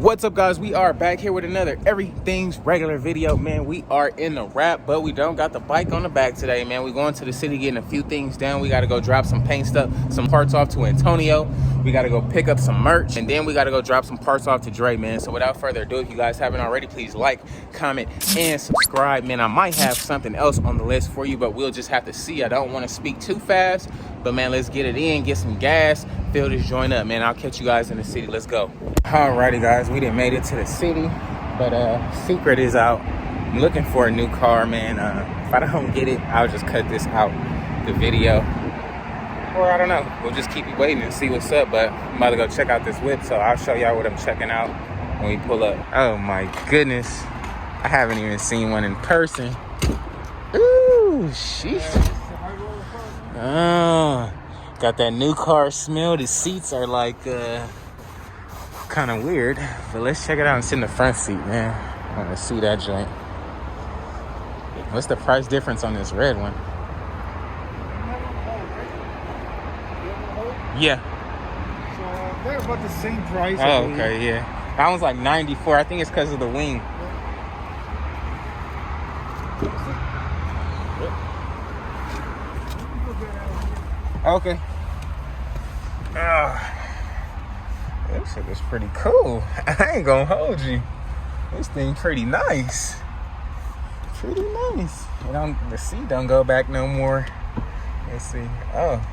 What's up, guys? We are back here with another everything's regular video. Man, we are in the wrap, but we don't got the bike on the back today, man. We going to the city getting a few things done. We got to go drop some paint stuff, some parts off to Antonio. We got to go pick up some merch, and then we got to go drop some parts off to Dre, man. So without further ado, if you guys haven't already, please like, comment, and subscribe, man. I might have something else on the list for you, but we'll just have to see. I don't want to speak too fast, but man, let's get it in, get some gas, fill this joint up, man. I'll catch you guys in the city. Let's go. Alrighty, guys, we done made it to the city, but secret is out. I'm looking for a new car, man. If I don't get it, I'll just cut this out the video, or I don't know, we'll just keep you waiting and see what's up. But I'm about to go check out this whip, so I'll show y'all what I'm checking out when we pull up. Oh my goodness, I haven't even seen one in person. Ooh, sheesh. Oh, got that new car smell. The seats are like kind of weird, but let's check it out and sit in the front seat, man. I want to see that joint. What's the price difference on this red one? Yeah. So they're about the same price. Oh, okay, yeah. That one's like 94. I think it's because of the wing. Okay. This shit is pretty cool. I ain't gonna hold you. This thing pretty nice. Pretty nice. The seat don't go back no more. Let's see. Oh.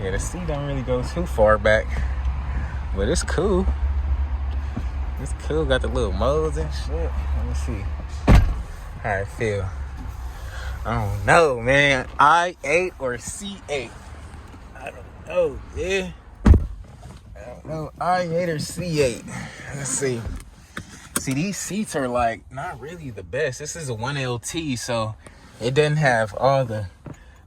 Yeah, the seat don't really go too far back. But it's cool. It's cool. Got the little modes and shit. Let me see how it feel. I don't know, man. I8 or C8? I don't know, yeah. I don't know, I8 or C8. Let's see. See, these seats are like not really the best. This is a 1LT, so it doesn't have all the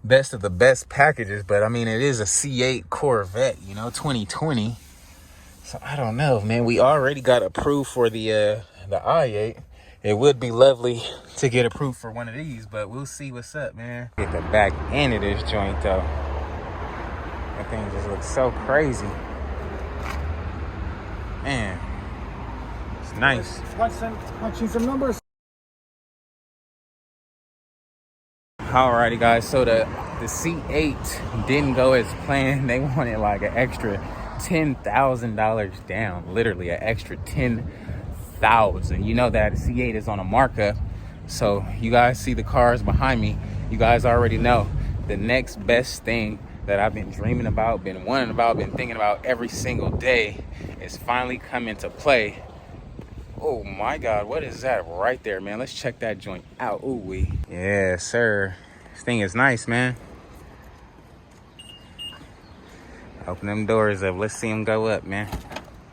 best of the best packages, but I mean, it is a C8 Corvette, you know, 2020. So I don't know, man. We already got approved for the I8. It would be lovely to get approved for one of these, but we'll see what's up, man. Get the back end of this joint, though. That thing just looks so crazy. Man, it's nice. Punching some numbers. Alrighty, guys, so the C8 didn't go as planned. They wanted like an extra $10,000 down, literally an extra $10,000. You know that C8 is on a markup, so you guys see the cars behind me. You guys already know the next best thing that I've been dreaming about, been wanting about, been thinking about every single day is finally coming to play. Oh my God, what is that right there, man? Let's check that joint out. Ooh wee. Yeah, sir. This thing is nice, man. Open them doors up. Let's see them go up, man.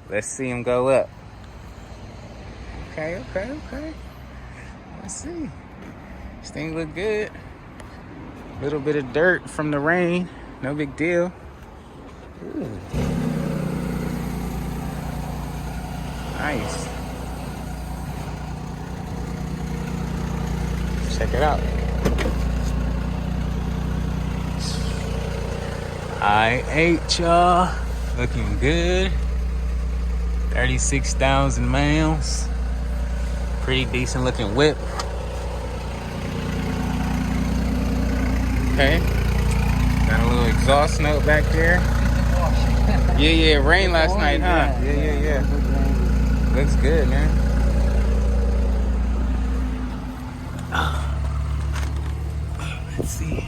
Let's see them go up. Okay. Let's see. This thing look good. Little bit of dirt from the rain. No big deal. Ooh. Nice. Check it out. I8, y'all. Looking good. 36,000 miles. Pretty decent looking whip. Okay. Got a little exhaust note back there. Yeah, it rained last night, huh? Yeah. Looks good, man. Let's see.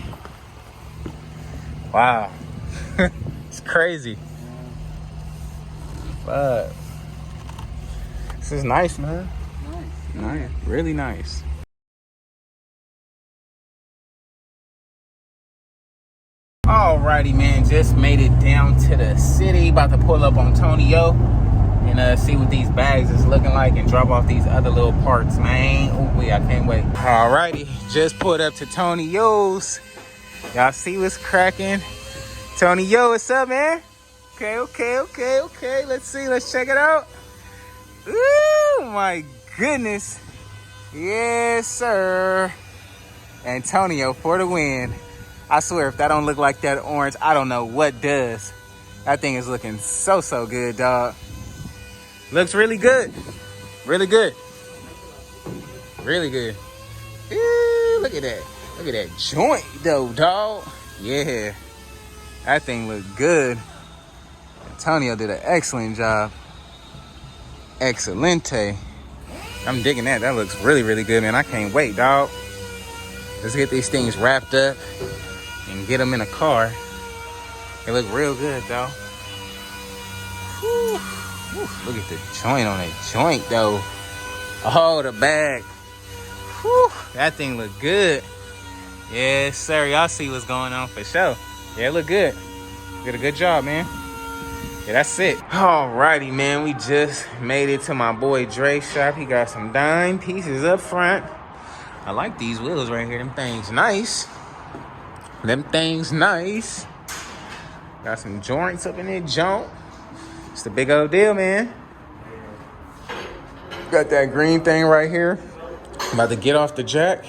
Wow. It's crazy. But this is nice, man. Nice. Really nice. Alrighty, man, just made it down to the city. About to pull up on Antonio and see what these bags is looking like and drop off these other little parts, man. Oh, I can't wait. Alrighty, just pulled up to Tonio's. Y'all see what's cracking? Tonio, what's up, man? Okay. Let's see, let's check it out. Ooh, my goodness. Yes, sir. Antonio for the win. I swear, if that don't look like that orange, I don't know what does. That thing is looking so good, dog. Looks really good. Really good. Really good. Ooh, look at that. Look at that joint though, dog. Yeah. That thing looked good. Antonio did an excellent job. Excelente. I'm digging that. That looks really, really good, man. I can't wait, dog. Let's get these things wrapped up and get them in a car. They look real good, though. Whew. Whew. Look at the joint on that joint, though. Oh, the bag. Whew. That thing look good. Yes, sir. Y'all see what's going on for sure. Yeah, it look good. Did a good job, man. Yeah, that's it. Alrighty, man. We just made it to my boy Dre's shop. He got some dime pieces up front. I like these wheels right here. Them things nice. Them things nice. Got some joints up in there, junk. It's the big old deal, man. Got that green thing right here. About to get off the jack.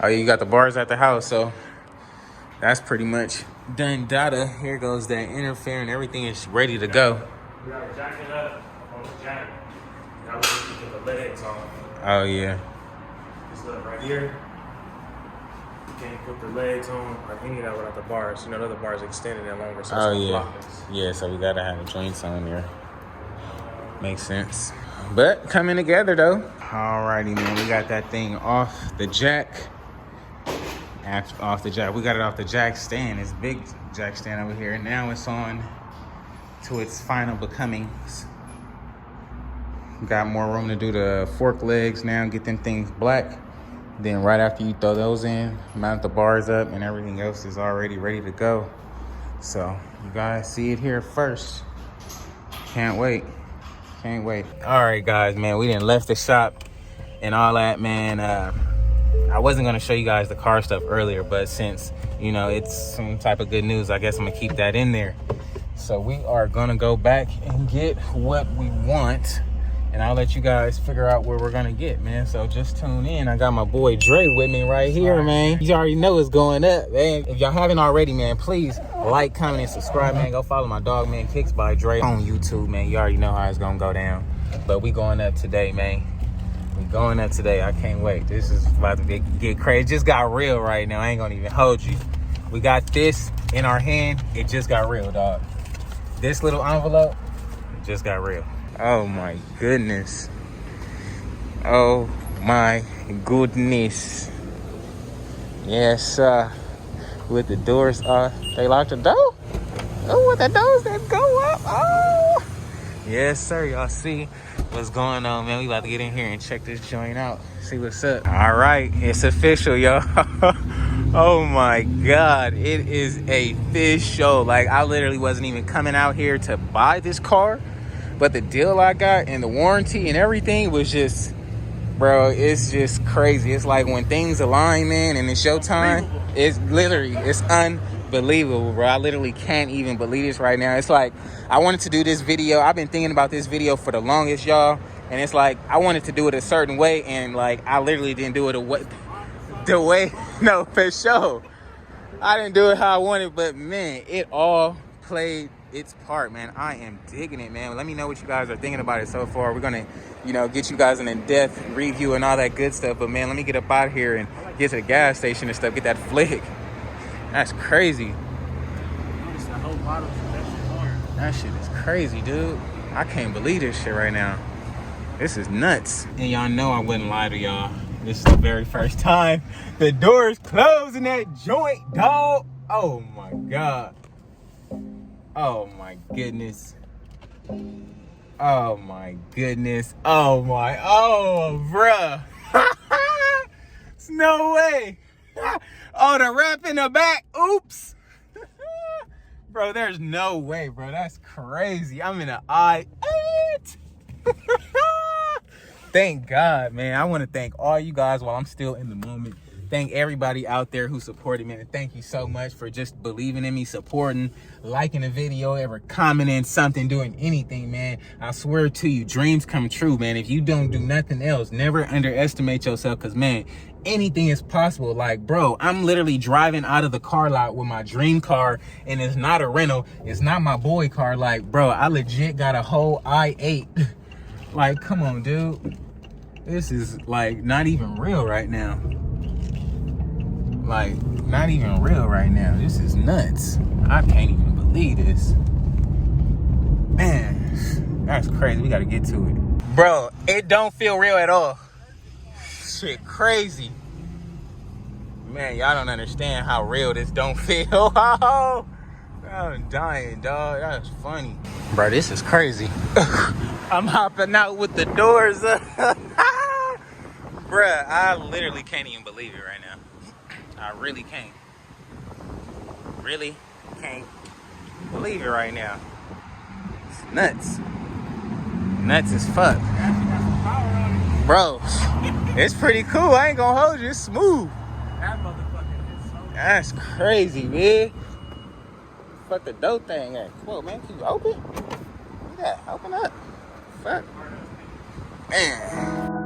Oh, you got the bars at the house, so that's pretty much done data. Here goes that interference. Everything is ready to go. We gotta jack it up on the jack. Now we need to put the legs on. Oh, yeah. This little right here. You can't put the legs on or any of that without the bars. You know, the other bars extended and longer, so Oh, it's yeah. block this. Yeah, so we got to have the joints on there. Makes sense. But coming together, though. Alrighty, man. We got that thing off the jack. Off the jack. We got it off the jack stand. It's big jack stand over here. And now it's on to its final becomings. Got more room to do the fork legs now, get them things black. Then right after you throw those in, mount the bars up, and everything else is already ready to go. So you guys see it here first. Can't wait. Can't wait. All right, guys, man, we done left the shop and all that, man. I wasn't gonna show you guys the car stuff earlier, but since, you know, it's some type of good news, I guess I'm gonna keep that in there. So we are gonna go back and get what we want, and I'll let you guys figure out where we're gonna get, man. So just tune in. I got my boy Dre with me right here, man. You already know what's going up, man. If y'all haven't already, man, please like, comment, and subscribe, man. Go follow my dog, man, Kicks by Dre on YouTube, man. You already know how it's gonna go down. But we going up today, man. We going up today. I can't wait. This is about to get crazy. It just got real right now. I ain't gonna even hold you. We got this in our hand. It just got real, dog. This little envelope, it just got real. Oh my goodness. Oh my goodness. Yes, with the doors they locked the door. Oh, with the doors that go up. Oh, yes, sir. Y'all see what's going on, man? We about to get in here and check this joint out. See what's up. All right, it's official, y'all. Oh my God, it is official. Like, I literally wasn't even coming out here to buy this car, but the deal I got and the warranty and everything was just, bro, it's just crazy. It's like when things align, man, and it's your time, it's literally, it's unbelievable, bro. I literally can't even believe this right now. It's like, I wanted to do this video. I've been thinking about this video for the longest, y'all. And it's like, I wanted to do it a certain way, and like, I literally didn't do it the way, no, for sure. I didn't do it how I wanted, but man, it all played its part, man. I am digging it, man. Let me know what you guys are thinking about it so far. We're gonna, you know, get you guys an in-depth review and all that good stuff. But man, let me get up out of here and get to the gas station and stuff. Get that flick. That's crazy. That shit is crazy, dude. I can't believe this shit right now. This is nuts. And y'all know I wouldn't lie to y'all. This is the very first time the doors closed in that joint, dog. Oh my God. Oh my goodness. Oh my goodness. Oh bruh. It's no way. Oh, the wrap in the back. Oops. Bro, there's no way, bro. That's crazy. I'm in the eye. Thank God, man. I want to thank all you guys while I'm still in the moment. thank everybody out there who supported me. And thank you so much for just believing in me, supporting, liking the video, ever commenting something, doing anything, man. I swear to you, dreams come true, man. If you don't do nothing else, never underestimate yourself, because, man, anything is possible. Like, bro, I'm literally driving out of the car lot with my dream car, and it's not a rental. It's not my boy car. Like, bro, I legit got a whole i8. Like, come on, dude. This is, like, not even real right now. Like, not even real right now. This is nuts. I can't even believe this. Man, that's crazy. We gotta get to it. Bro, it don't feel real at all. Shit crazy. Man, y'all don't understand how real this don't feel. I'm dying, dog. That's funny. Bro, this is crazy. I'm hopping out with the doors up. Bruh, I literally can't even believe it right now. I really can't. Really can't believe it right now. It's nuts. Nuts as fuck. Bro, it's pretty cool. I ain't gonna hold you. It's smooth. That motherfucker is so... That's crazy, man. Fuck the dope thing at. Whoa, man, can you open? Look at that. Open up. Fuck. Man.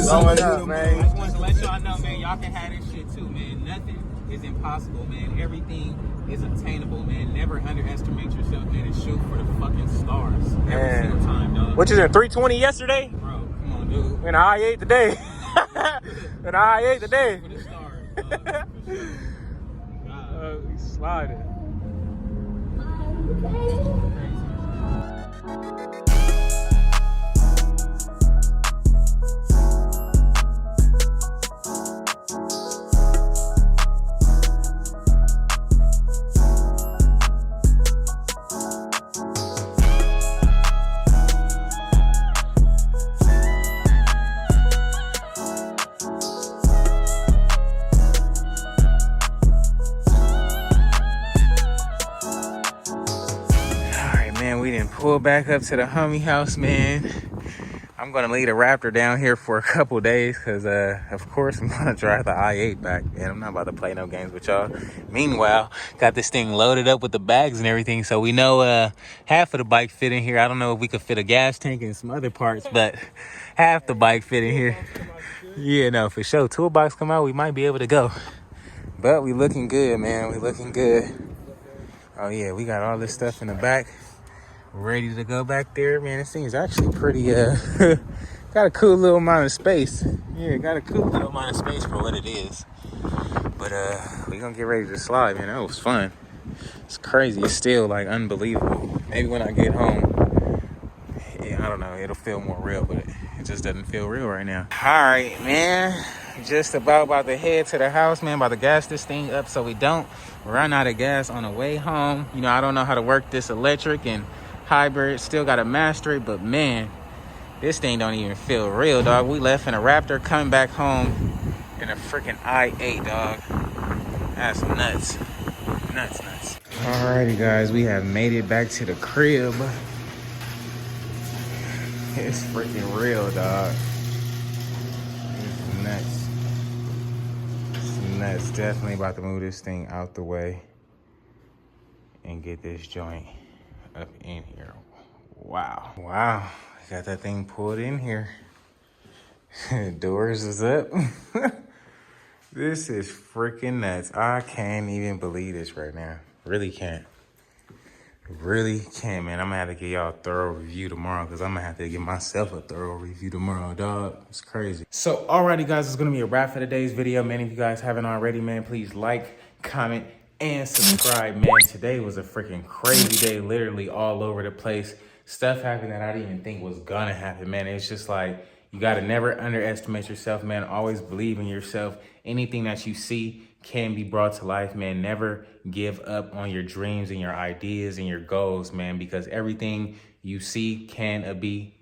Blowing up, man. I just wanted to let y'all know, man, y'all can have this shit too, man. Nothing is impossible, man. Everything is obtainable, man. Never underestimate yourself, man, and shoot for the fucking stars. Every single time, dog. What you in 320 yesterday? Bro, come on, dude. In an I-8 today. In an I-8 today. For the stars, dog. For sure. God. We sliding. Pull back up to the homie house, man. I'm gonna leave the Raptor down here for a couple days because of course I'm gonna drive the i8 back, and I'm not about to play no games with y'all. Meanwhile, got this thing loaded up with the bags and everything, so we know half of the bike fit in here. I don't know if we could fit a gas tank and some other parts, but half the bike fit in here. Yeah, no, for sure. Toolbox come out, we might be able to go. But we looking good, man. We looking good. Oh yeah, we got all this stuff in the back, ready to go back there, man. This thing is actually pretty got a cool little amount of space. Yeah, got a cool little amount of space for what it is. But we gonna get ready to slide, man. That was fun. It's crazy. It's still like unbelievable. Maybe when I get home, yeah, I don't know, it'll feel more real, but it just doesn't feel real right now. All right, man. Just about to head to the house, man. About to gas this thing up so we don't run out of gas on the way home. You know, I don't know how to work this electric and hybrid. Still got to master it, but man, this thing don't even feel real, dog. We left in a Raptor, coming back home in a freaking i8, dog. That's nuts. Nuts. Alrighty, guys, we have made it back to the crib. It's freaking real, dog. It's nuts. It's nuts. Definitely about to move this thing out the way and get this joint up in here. Wow. Got that thing pulled in here. Doors is up. This is freaking nuts. I can't even believe this right now. Really can't, man. I'm gonna have to give y'all a thorough review tomorrow, because I'm gonna have to give myself a thorough review tomorrow, dog. It's crazy. So alrighty, guys, it's gonna be a wrap for today's video. Many of you guys haven't already, man, please like, comment, and subscribe, man. Today was a freaking crazy day, literally all over the place. Stuff happened that I didn't even think was gonna happen, man. It's just like, You got to never underestimate yourself, man. Always believe in yourself. Anything that you see can be brought to life, man. Never give up on your dreams and your ideas and your goals, man, because everything you see can be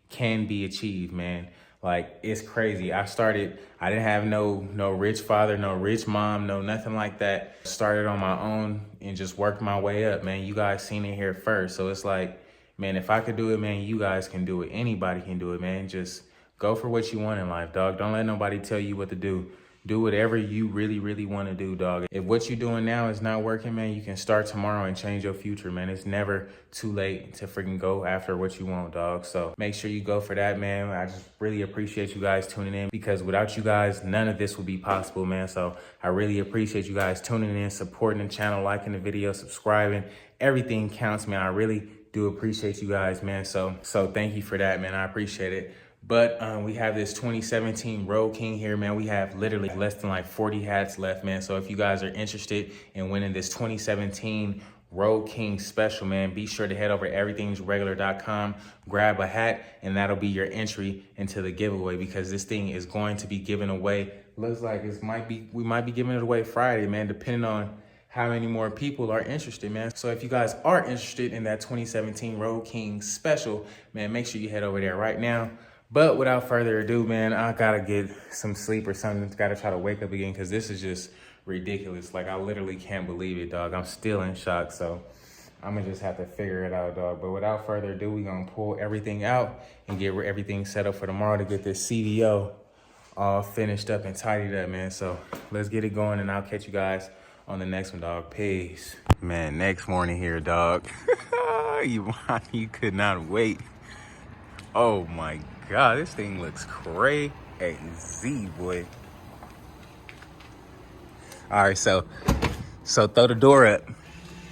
achieved, man. Like, it's crazy. I didn't have no rich father, no rich mom, no nothing like that. Started on my own and just worked my way up, man. You guys seen it here first. So it's like, man, if I could do it, man, you guys can do it. Anybody can do it, man. Just go for what you want in life, dog. Don't let nobody tell you what to do. Do whatever you really, really want to do, dog. If what you're doing now is not working, man, you can start tomorrow and change your future, man. It's never too late to freaking go after what you want, dog. So make sure you go for that, man. I just really appreciate you guys tuning in, because without you guys, none of this would be possible, man. So I really appreciate you guys tuning in, supporting the channel, liking the video, subscribing. Everything counts, man. I really do appreciate you guys, man. So thank you for that, man. I appreciate it. But we have this 2017 Road King here, man. We have literally less than like 40 hats left, man. So if you guys are interested in winning this 2017 Road King special, man, be sure to head over to everythingsregular.com, grab a hat, and that'll be your entry into the giveaway, because this thing is going to be given away. Looks like we might be giving it away Friday, man, depending on how many more people are interested, man. So if you guys are interested in that 2017 Road King special, man, make sure you head over there right now. But without further ado, man, I gotta get some sleep or something. Gotta try to wake up again, because this is just ridiculous. Like, I literally can't believe it, dog. I'm still in shock, so I'm gonna just have to figure it out, dog. But without further ado, we gonna pull everything out and get everything set up for tomorrow to get this CDO all finished up and tidied up, man. So let's get it going, and I'll catch you guys on the next one, dog. Peace. Man, next morning here, dog. You could not wait. Oh my God, this thing looks crazy, boy. All right, so throw the door up.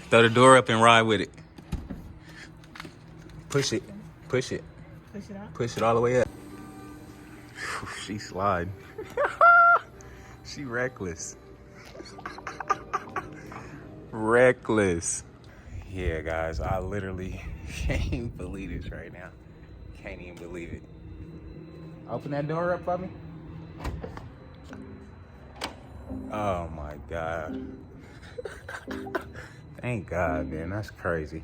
Throw the door up and ride with it. Push it. Push it out. Push it all the way up. She sliding. She reckless. Reckless. Yeah, guys, I literally can't even believe this right now. Can't even believe it. Open that door up for me. Oh my God. Thank God, man. That's crazy.